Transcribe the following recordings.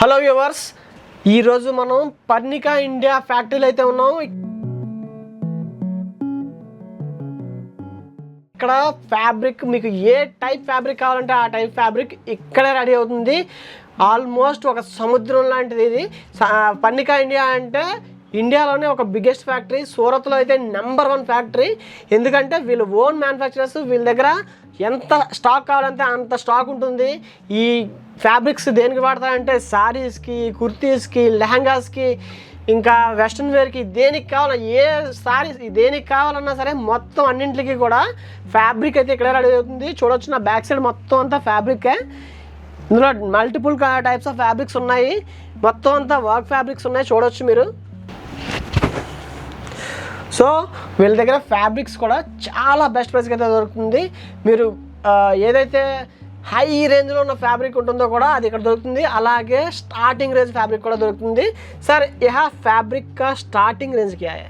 Hello viewers, ఈరోజు మనం Parnika India ఫ్యాక్టరీలో అయితే ఉన్నాం. ఇక్కడ ఫ్యాబ్రిక్ మీకు ఏ టైప్ ఫ్యాబ్రిక్ కావాలంటే ఆ టైప్ ఫ్యాబ్రిక్ ఇక్కడే రెడీ అవుతుంది. ఆల్మోస్ట్ ఒక సముద్రం లాంటిది ఇది. పర్ణికా ఇండియా అంటే ఇండియాలోనే ఒక బిగ్గెస్ట్ ఫ్యాక్టరీ. సూరత్లో అయితే నెంబర్ 1 ఫ్యాక్టరీ. ఎందుకంటే వీళ్ళు ఓన్ మ్యానుఫ్యాక్చరర్స్. వీళ్ళ దగ్గర ఎంత స్టాక్ కావాలంటే అంత స్టాక్ ఉంటుంది. ఈ ఫ్యాబ్రిక్స్ దేనికి వాడతారంటే శారీస్కి, కుర్తీస్కి, లెహంగాస్కి, ఇంకా వెస్ట్రన్ వేర్కి, దేనికి కావాలన్నా ఏ శారీస్ దేనికి కావాలన్నా సరే మొత్తం అన్నింటికి కూడా ఫ్యాబ్రిక్ అయితే ఇక్కడే రెడీ అవుతుంది. చూడొచ్చు, నా బ్యాక్ సైడ్ మొత్తం అంతా ఫ్యాబ్రికే. ఇందులో మల్టిపుల్ టైప్స్ ఆఫ్ ఫ్యాబ్రిక్స్ ఉన్నాయి. మొత్తం అంతా వర్క్ ఫ్యాబ్రిక్స్ ఉన్నాయి, చూడొచ్చు మీరు. సో వీళ్ళ దగ్గర ఫ్యాబ్రిక్స్ కూడా చాలా బెస్ట్ ప్రైస్కి అయితే దొరుకుతుంది. మీరు ఏదైతే హై రేంజ్లో ఉన్న ఫ్యాబ్రిక్ ఉంటుందో కూడా అది ఇక్కడ దొరుకుతుంది. అలాగే స్టార్టింగ్ రేంజ్ ఫ్యాబ్రిక్ కూడా దొరుకుతుంది. సార్ యహ ఫ్యాబ్రిక్ కా స్టార్టింగ్ రేంజ్ క్యా హై?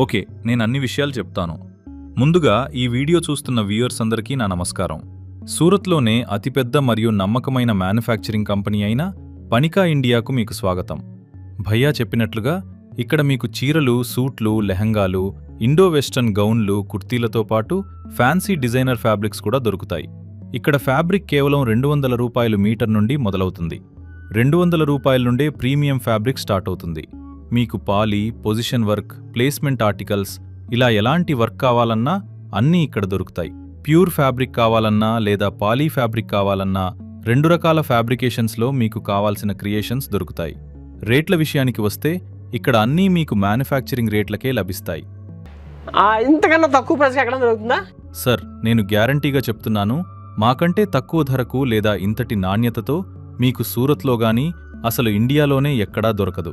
ఓకే, నేను అన్ని విషయాలు చెప్తాను. ముందుగా ఈ వీడియో చూస్తున్న వ్యూయర్స్ అందరికీ నా నమస్కారం. సూరత్లోనే అతిపెద్ద మరియు నమ్మకమైన మ్యానుఫ్యాక్చరింగ్ కంపెనీ అయిన పర్ణికా ఇండియాకు మీకు స్వాగతం. భయ్యా చెప్పినట్లుగా ఇక్కడ మీకు చీరలు, సూట్లు, లెహంగాలు, ఇండో వెస్టర్న్ గౌన్లు, కుర్తీలతో పాటు ఫ్యాన్సీ డిజైనర్ ఫ్యాబ్రిక్స్ కూడా దొరుకుతాయి. ఇక్కడ ఫ్యాబ్రిక్ కేవలం 200 రూపాయలు మీటర్ నుండి మొదలవుతుంది. 200 రూపాయల నుండే ప్రీమియం ఫ్యాబ్రిక్ స్టార్ట్ అవుతుంది. మీకు poly, position work, placement articles, ఇలా ఎలాంటి వర్క్ కావాలన్నా అన్నీ ఇక్కడ దొరుకుతాయి. ప్యూర్ ఫ్యాబ్రిక్ కావాలన్నా లేదా పాలీ ఫ్యాబ్రిక్ కావాలన్నా 2 రకాల ఫ్యాబ్రికేషన్స్లో మీకు కావాల్సిన క్రియేషన్స్ దొరుకుతాయి. రేట్ల విషయానికి వస్తే ఇక్కడ అన్నీ మీకు మ్యానుఫ్యాక్చరింగ్ రేట్లకే లభిస్తాయి. ఇంతకన్నా తక్కువ ప్రైస్కి ఎక్కడ దొరుకుతుందా? సార్, నేను గ్యారంటీగా చెప్తున్నాను, మాకంటే తక్కువ ధరకు లేదా ఇంతటి నాణ్యతతో మీకు సూరత్లో గానీ అసలు ఇండియాలోనే ఎక్కడా దొరకదు.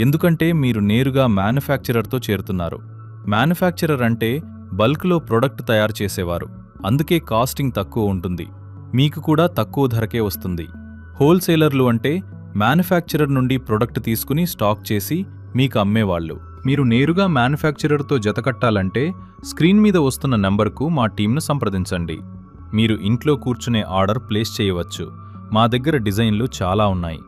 ఎందుకంటే మీరు నేరుగా మ్యానుఫ్యాక్చరర్తో చేరుతున్నారు. మ్యానుఫ్యాక్చరర్ అంటే బల్క్లో ప్రొడక్ట్ తయారు చేసేవారు. అందుకే కాస్టింగ్ తక్కువ ఉంటుంది. మీకు కూడా తక్కువ ధరకే వస్తుంది. హోల్సేలర్లు అంటే మ్యానుఫ్యాక్చరర్ నుండి ప్రొడక్ట్ తీసుకుని స్టాక్ చేసి మీకు అమ్మేవాళ్లు. మీరు నేరుగా మ్యానుఫ్యాక్చరర్తో జతకట్టాలంటే స్క్రీన్ మీద వస్తున్న నెంబర్కు మా టీంను సంప్రదించండి. మీరు ఇంట్లో కూర్చునే ఆర్డర్ ప్లేస్ చేయవచ్చు. మా దగ్గర డిజైన్లు చాలా ఉన్నాయి.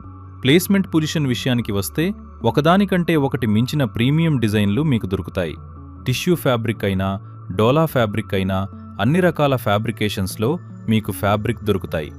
ప్లేస్మెంట్ పొజిషన్ విషయానికి వస్తే ఒకదానికంటే ఒకటి మించిన ప్రీమియం డిజైన్లు మీకు దొరుకుతాయి. టిష్యూ ఫ్యాబ్రిక్ అయినా, డోలా ఫ్యాబ్రిక్ అయినా అన్ని రకాల ఫ్యాబ్రికేషన్స్లో మీకు ఫ్యాబ్రిక్ దొరుకుతాయి.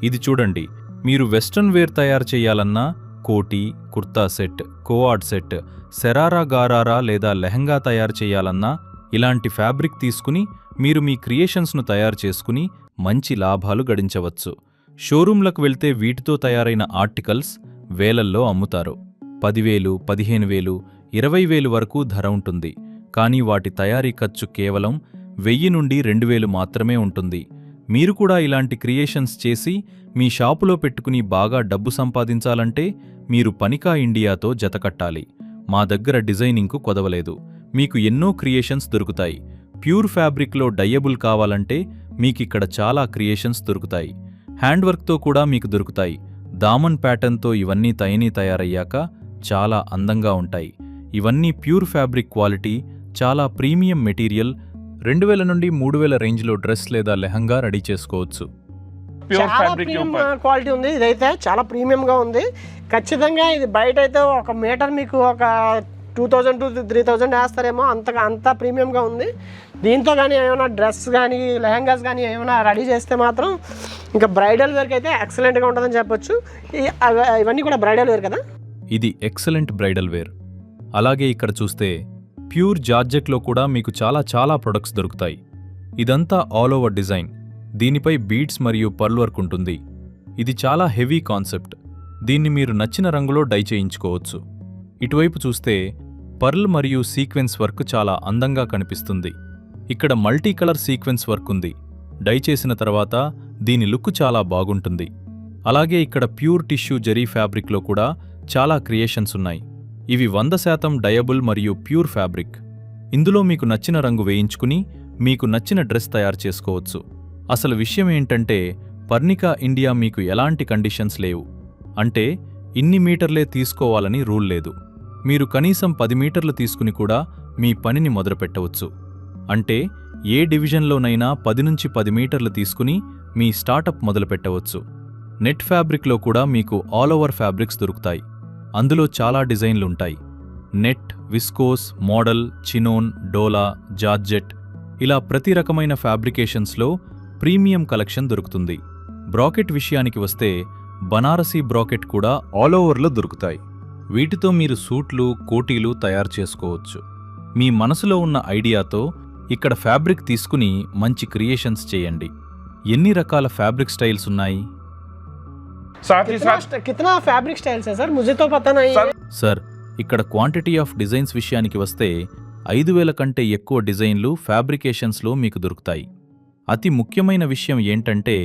ఇది చూడండి, మీరు వెస్ట్రన్ వేర్ తయారు చేయాలన్నా కోటీ, కుర్తా సెట్, కోఆడ్ సెట్, శరారా గారారా లేదా లెహంగా తయారు చేయాలన్నా ఇలాంటి ఫ్యాబ్రిక్ తీసుకుని మీరు మీ క్రియేషన్స్ను తయారు చేసుకుని మంచి లాభాలు గడించవచ్చు. షోరూంలకు వెళ్తే వీటితో తయారైన ఆర్టికల్స్ వేలల్లో అమ్ముతారు. 10,000, 15,000, 20,000 వరకు ధర ఉంటుంది. కానీ వాటి తయారీ ఖర్చు కేవలం 1,000 నుండి 2,000 మాత్రమే ఉంటుంది. మీరు కూడా ఇలాంటి క్రియేషన్స్ చేసి మీ షాపులో పెట్టుకుని బాగా డబ్బు సంపాదించాలంటే మీరు పర్ణికా ఇండియాతో జతకట్టాలి. మా దగ్గర డిజైనింగ్కు కొదవలేదు. మీకు ఎన్నో క్రియేషన్స్ దొరుకుతాయి. ప్యూర్ ఫ్యాబ్రిక్లో డయ్యబుల్ కావాలంటే మీకిక్కడ చాలా క్రియేషన్స్ దొరుకుతాయి. హ్యాండ్ వర్క్తో కూడా మీకు దొరుకుతాయి. దామన్ ప్యాటర్న్తో ఇవన్నీ తయారయ్యాక చాలా అందంగా ఉంటాయి. ఇవన్నీ ప్యూర్ ఫ్యాబ్రిక్ క్వాలిటీ, చాలా ప్రీమియం మెటీరియల్. 2,000 నుండి 3,000 రేంజ్లో డ్రెస్ లేదా లెహంగా రెడీ చేసుకోవచ్చు. చాలా ప్రీమియం క్వాలిటీ ఉంది. ఇదైతే చాలా ప్రీమియంగా ఉంది. ఖచ్చితంగా ఇది బయట అయితే ఒక మీటర్ మీకు ఒక 2,000 to 3,000 వేస్తారేమో, అంత ప్రీమియంగా ఉంది. దీంతో కానీ ఏమైనా డ్రెస్ కానీ లెహంగాస్ కానీ ఏమైనా రెడీ చేస్తే మాత్రం ఇంకా బ్రైడల్ వేర్కి అయితే ఎక్సలెంట్గా ఉంటుందని చెప్పొచ్చు. ఇవన్నీ కూడా బ్రైడల్ వేర్ కదా. ఇది ఎక్సలెంట్ బ్రైడల్ వేర్. అలాగే ఇక్కడ చూస్తే ప్యూర్ జార్జెట్లో కూడా మీకు చాలా ప్రొడక్ట్స్ దొరుకుతాయి. ఇదంతా ఆల్ ఓవర్ డిజైన్. దీనిపై బీడ్స్ మరియు పర్ల్ వర్క్ ఉంటుంది. ఇది చాలా హెవీ కాన్సెప్ట్. దీన్ని మీరు నచ్చిన రంగులో డై చేయించుకోవచ్చు. ఇటువైపు చూస్తే పర్ల్ మరియు సీక్వెన్స్ వర్క్ చాలా అందంగా కనిపిస్తుంది. ఇక్కడ మల్టీ కలర్ సీక్వెన్స్ వర్క్ ఉంది. డై చేసిన తర్వాత దీని లుక్ చాలా బాగుంటుంది. అలాగే ఇక్కడ ప్యూర్ టిష్యూ జరీ ఫ్యాబ్రిక్లో కూడా చాలా క్రియేషన్స్ ఉన్నాయి. ఇవి 100% డయబుల్ మరియు ప్యూర్ ఫ్యాబ్రిక్. ఇందులో మీకు నచ్చిన రంగు వేయించుకుని మీకు నచ్చిన డ్రెస్ తయారు చేసుకోవచ్చు. అసలు విషయం ఏంటంటే పర్ణికా ఇండియా మీకు ఎలాంటి కండిషన్స్ లేవు. అంటే ఇన్ని మీటర్లే తీసుకోవాలని రూల్ లేదు. మీరు కనీసం 10 మీటర్లు తీసుకుని కూడా మీ పనిని మొదలుపెట్టవచ్చు. అంటే ఏ డివిజన్లోనైనా 10 నుంచి 10 మీటర్లు తీసుకుని మీ స్టార్టప్ మొదలుపెట్టవచ్చు. నెట్ ఫ్యాబ్రిక్లో కూడా మీకు ఆల్ ఓవర్ ఫ్యాబ్రిక్స్ దొరుకుతాయి. అందులో చాలా డిజైన్లుంటాయి. నెట్, విస్కోస్, మోడల్, చినోన్, డోలా, జార్జెట్ ఇలా ప్రతి రకమైన ఫ్యాబ్రికేషన్స్లో ప్రీమియం కలెక్షన్ దొరుకుతుంది. బ్రాకెట్ విషయానికి వస్తే బనారసీ బ్రాకెట్ కూడా ఆల్ ఓవర్లో దొరుకుతాయి. వీటితో మీరు సూట్లు, కోటీలు తయారు చేసుకోవచ్చు. మీ మనసులో ఉన్న ఐడియాతో ఇక్కడ ఫ్యాబ్రిక్ తీసుకుని మంచి క్రియేషన్స్ చేయండి. ఎన్ని రకాల ఫ్యాబ్రిక్ స్టైల్స్ ఉన్నాయి? कितना फैब्रिक स्टाइल्स है सर, मुझे तो पता नहीं है. సార్, ఇక్కడ క్వాంటిటీ ఆఫ్ డిజైన్స్ విషయానికి వస్తే 5,000 కంటే ఎక్కువ డిజైన్లు ఫ్యాబ్రికేషన్స్లో మీకు దొరుకుతాయి. అతి ముఖ్యమైన విషయం ఏంటంటే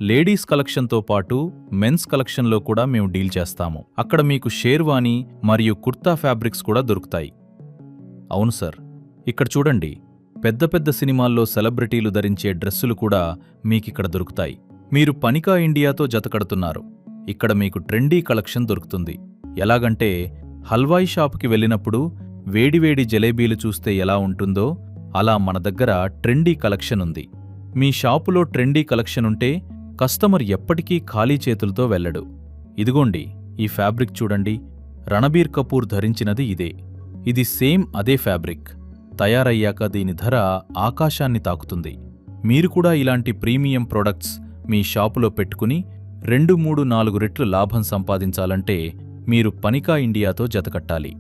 లేడీస్ కలెక్షన్తో పాటు మెన్స్ కలెక్షన్లో కూడా మేము డీల్ చేస్తాము. అక్కడ మీకు షేర్వానీ మరియు కుర్తా ఫ్యాబ్రిక్స్ కూడా దొరుకుతాయి. అవును సార్, ఇక్కడ చూడండి, పెద్ద పెద్ద సినిమాల్లో సెలబ్రిటీలు ధరించే డ్రెస్సులు కూడా మీకిక్కడ దొరుకుతాయి. మీరు పనికా ఇండియాతో జతకడుతున్నారు. ఇక్కడ మీకు ట్రెండీ కలెక్షన్ దొరుకుతుంది. ఎలాగంటే హల్వాయి షాపుకి వెళ్ళినప్పుడు వేడివేడి జలేబీలు చూస్తే ఎలా ఉంటుందో అలా మన దగ్గర ట్రెండీ కలెక్షన్ ఉంది. మీ షాపులో ట్రెండీ కలెక్షన్ ఉంటే కస్టమర్ ఎప్పటికీ ఖాళీ చేతులతో వెళ్ళడు. ఇదిగోండి, ఈ ఫ్యాబ్రిక్ చూడండి. రణబీర్ కపూర్ ధరించినది ఇదే. ఇది సేమ్ అదే ఫ్యాబ్రిక్. తయారయ్యాక దీని ధర ఆకాశాన్ని తాకుతుంది. మీరు కూడా ఇలాంటి ప్రీమియం ప్రొడక్ట్స్ మీ షాపులో పెట్టుకుని 2-3-4 రెట్లు లాభం సంపాదించాలంటే మీరు పనికా ఇండియాతో జతకట్టాలి.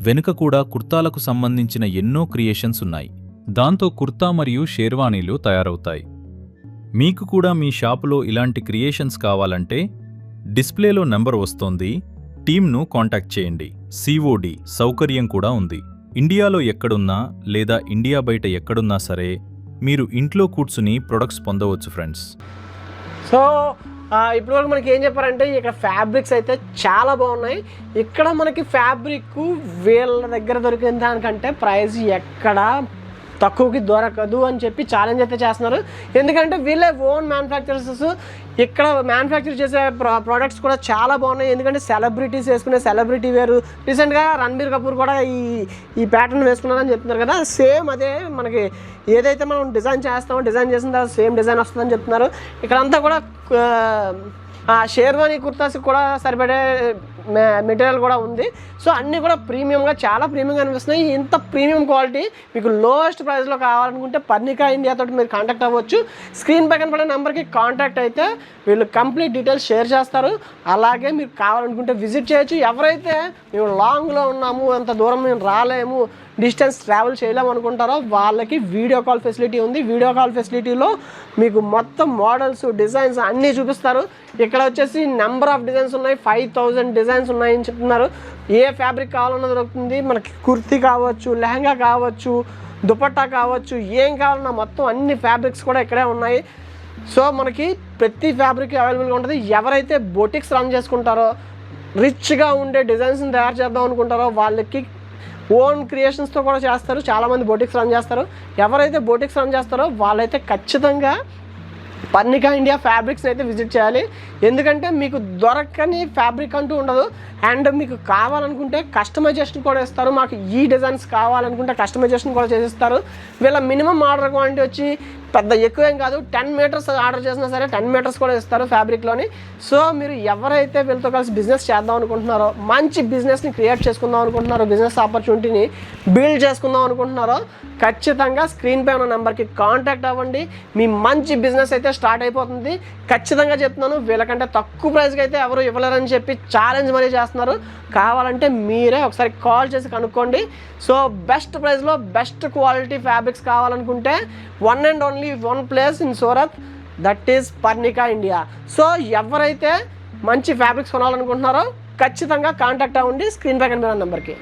వెనుక కూడా కుర్తాలకు సంబంధించిన ఎన్నో క్రియేషన్స్ ఉన్నాయి. దాంతో కుర్తా మరియు షేర్వానీలు తయారవుతాయి. మీకు కూడా మీ షాపులో ఇలాంటి క్రియేషన్స్ కావాలంటే డిస్ప్లేలో నంబర్ వస్తోంది, టీమ్ను కాంటాక్ట్ చేయండి. COD సౌకర్యం కూడా ఉంది. ఇండియాలో ఎక్కడున్నా లేదా ఇండియా బయట ఎక్కడున్నా సరే మీరు ఇంట్లో కూర్చుని ప్రొడక్ట్స్ పొందవచ్చు ఫ్రెండ్స్. సో ఇప్పటివరకు మనకి ఏం చెప్పారంటే ఇక్కడ ఫ్యాబ్రిక్స్ అయితే చాలా బాగున్నాయి. ఇక్కడ మనకి ఫ్యాబ్రిక్ వీళ్ళ దగ్గర దొరికిన దానికంటే ప్రైస్ ఎక్కడ తక్కువకి దొరకదు అని చెప్పి ఛాలెంజ్ అయితే చేస్తున్నారు. ఎందుకంటే వీళ్ళే ఓన్ మ్యానుఫ్యాక్చరర్స్. ఇక్కడ మ్యానుఫ్యాక్చర్ చేసే ప్రోడక్ట్స్ కూడా చాలా బాగున్నాయి. ఎందుకంటే సెలబ్రిటీస్ వేసుకునే సెలబ్రిటీ వేరు. రీసెంట్గా రణబీర్ కపూర్ కూడా ఈ ప్యాటర్న్ వేసుకున్నారని చెప్తున్నారు కదా, సేమ్ అదే మనకి ఏదైతే మనం డిజైన్ చేస్తామో డిజైన్ చేసిన తర్వాత సేమ్ డిజైన్ వస్తుందని చెప్తున్నారు. ఇక్కడంతా కూడా షేర్వానీ కుర్తాస్కి కూడా సరిపడే మెటీరియల్ కూడా ఉంది. సో అన్నీ కూడా ప్రీమియంగా, చాలా ప్రీమియంగా అనిపిస్తున్నాయి. ఇంత ప్రీమియం క్వాలిటీ మీకు లోయెస్ట్ ప్రైస్లో కావాలనుకుంటే పర్నికా ఇండియాతో మీరు కాంటాక్ట్ అవ్వచ్చు. స్క్రీన్ పైన పడే నెంబర్కి కాంటాక్ట్ అయితే వీళ్ళు కంప్లీట్ డీటెయిల్స్ షేర్ చేస్తారు. అలాగే మీరు కావాలనుకుంటే విజిట్ చేయొచ్చు. ఎవరైతే మేము లాంగ్లో ఉన్నాము, అంత దూరం మేము రాలేము, డిస్టెన్స్ ట్రావెల్ చేయలేము అనుకుంటారో వాళ్ళకి వీడియో కాల్ ఫెసిలిటీ ఉంది. వీడియో కాల్ ఫెసిలిటీలో మీకు మొత్తం మోడల్స్, డిజైన్స్ అన్నీ చూపిస్తారు. ఇక్కడ వచ్చేసి నెంబర్ ఆఫ్ డిజైన్స్ ఉన్నాయి, 5,000 డిజైన్స్ ఉన్నాయని చెప్తున్నారు. ఏ ఫ్యాబ్రిక్ కావాలన్నా దొరుకుతుంది. మనకి కుర్తీ కావచ్చు, లెహంగా కావచ్చు, దుపట్టా కావచ్చు, ఏం కావాలన్నా మొత్తం అన్ని ఫ్యాబ్రిక్స్ కూడా ఇక్కడే ఉన్నాయి. సో మనకి ప్రతి ఫ్యాబ్రిక్ అవైలబుల్గా ఉంటుంది. ఎవరైతే బొటిక్స్ రన్ చేసుకుంటారో, రిచ్గా ఉండే డిజైన్స్ని తయారు చేద్దాం అనుకుంటారో వాళ్ళకి ఓన్ క్రియేషన్స్తో కూడా చేస్తారు. చాలామంది బొటిక్స్ రన్ చేస్తారు. ఎవరైతే బొటిక్స్ రన్ చేస్తారో వాళ్ళైతే ఖచ్చితంగా పర్నికా ఇండియా ఫ్యాబ్రిక్స్ అయితే విజిట్ చేయాలి. ఎందుకంటే మీకు దొరకని ఫ్యాబ్రిక్ అంటూ ఉండదు. అండ్ మీకు కావాలనుకుంటే కస్టమైజేషన్ కూడా ఇస్తారు. మాకు ఈ డిజైన్స్ కావాలనుకుంటే కస్టమైజేషన్ కూడా చేసిస్తారు. వీళ్ళ మినిమం ఆర్డర్ క్వాంటిటీ వచ్చి పెద్ద ఎక్కువేం కాదు, 10 మీటర్స్ ఆర్డర్ చేసినా సరే 10 మీటర్స్ కూడా ఇస్తారు ఫ్యాబ్రిక్లోని. సో మీరు ఎవరైతే వీళ్ళతో కలిసి బిజినెస్ చేద్దాం అనుకుంటున్నారో, మంచి బిజినెస్ని క్రియేట్ చేసుకుందాం అనుకుంటున్నారో, బిజినెస్ ఆపర్చునిటీని బిల్డ్ చేసుకుందాం అనుకుంటున్నారో ఖచ్చితంగా స్క్రీన్ పై ఉన్న నెంబర్కి కాంటాక్ట్ అవ్వండి. మీ మంచి బిజినెస్ అయితే స్టార్ట్ అయిపోతుంది. ఖచ్చితంగా చెప్తున్నాను, వీళ్ళకంటే తక్కువ ప్రైస్కి అయితే ఎవరు ఇవ్వలేరని చెప్పి ఛాలెంజ్ మరీ చేస్తున్నారు. కావాలంటే మీరే ఒకసారి కాల్ చేసి కనుక్కోండి. సో బెస్ట్ ప్రైస్లో బెస్ట్ క్వాలిటీ ఫ్యాబ్రిక్స్ కావాలనుకుంటే one and only one place in Surat, that is Parnika India. So ఎవరైతే మంచి ఫ్యాబ్రిక్స్ కొనాలనుకుంటున్నారో ఖచ్చితంగా కాంటాక్ట్ అవ్వండి స్క్రీన్ పై కనిపిస్తున్న నెంబర్కి.